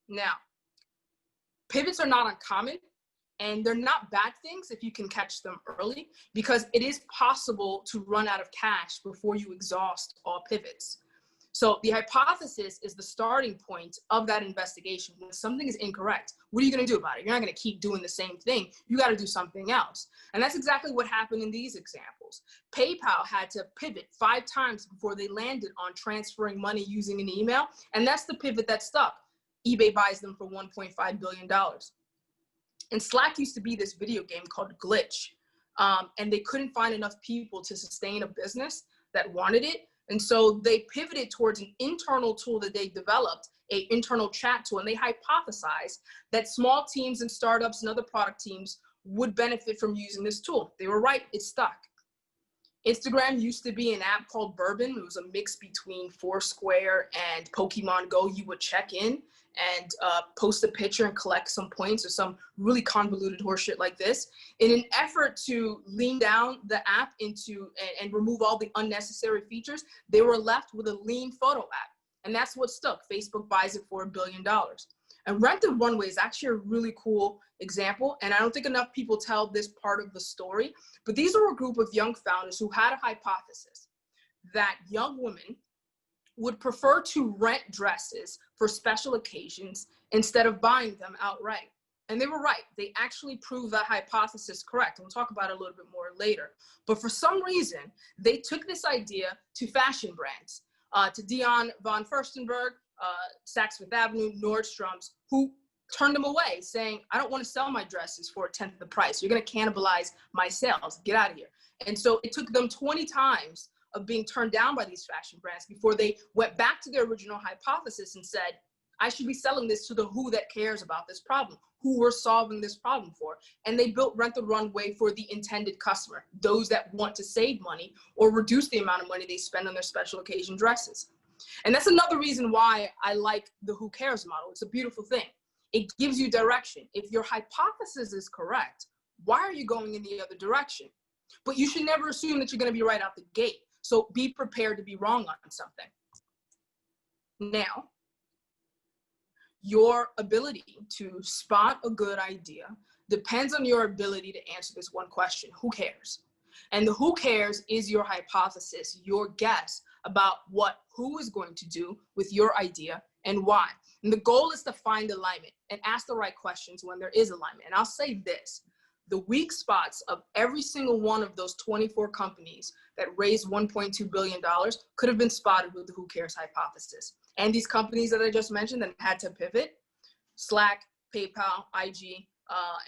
Now, pivots are not uncommon, and they're not bad things if you can catch them early, because it is possible to run out of cash before you exhaust all pivots. So the hypothesis is the starting point of that investigation. When something is incorrect, what are you going to do about it? You're not going to keep doing the same thing. You got to do something else. And that's exactly what happened in these examples. PayPal had to pivot 5 times before they landed on transferring money using an email. And that's the pivot that stuck. eBay buys them for $1.5 billion. And Slack used to be this video game called Glitch. And they couldn't find enough people to sustain a business that wanted it. And so they pivoted towards an internal tool that they developed, an internal chat tool, and they hypothesized that small teams and startups and other product teams would benefit from using this tool. They were right, it stuck. Instagram used to be an app called Bourbon. It was a mix between Foursquare and Pokemon Go. You would check in and post a picture and collect some points or some really convoluted horseshit like this. In an effort to lean down the app into and remove all the unnecessary features, they were left with a lean photo app. And that's what stuck. Facebook buys it for $1 billion. And Rent the Runway is actually a really cool example. And I don't think enough people tell this part of the story, but these are a group of young founders who had a hypothesis that young women would prefer to rent dresses for special occasions instead of buying them outright. And they were right. They actually proved that hypothesis correct. And we'll talk about it a little bit more later. But for some reason, they took this idea to fashion brands, to Dion von Furstenberg, Saks Fifth Avenue, Nordstrom's, who turned them away, saying, I don't want to sell my dresses for 1/10 of the price. You're going to cannibalize my sales. Get out of here. And so it took them 20 times of being turned down by these fashion brands before they went back to their original hypothesis and said, I should be selling this to the who that cares about this problem, who we're solving this problem for. And they built Rent the Runway for the intended customer, those that want to save money or reduce the amount of money they spend on their special occasion dresses. And that's another reason why I like the who cares model. It's a beautiful thing. It gives you direction. If your hypothesis is correct, why are you going in the other direction? But you should never assume that you're going to be right out the gate. So be prepared to be wrong on something. Now, your ability to spot a good idea depends on your ability to answer this one question: who cares? And the who cares is your hypothesis, your guess about what who is going to do with your idea and why. And the goal is to find alignment and ask the right questions when there is alignment. And I'll say this: the weak spots of every single one of those 24 companies that raised $1.2 billion could have been spotted with the who cares hypothesis. And these companies that I just mentioned that had to pivot, Slack, PayPal, IG,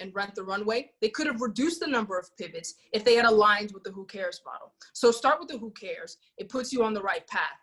and Rent the Runway, they could have reduced the number of pivots if they had aligned with the who cares model. So start with the who cares. It puts you on the right path.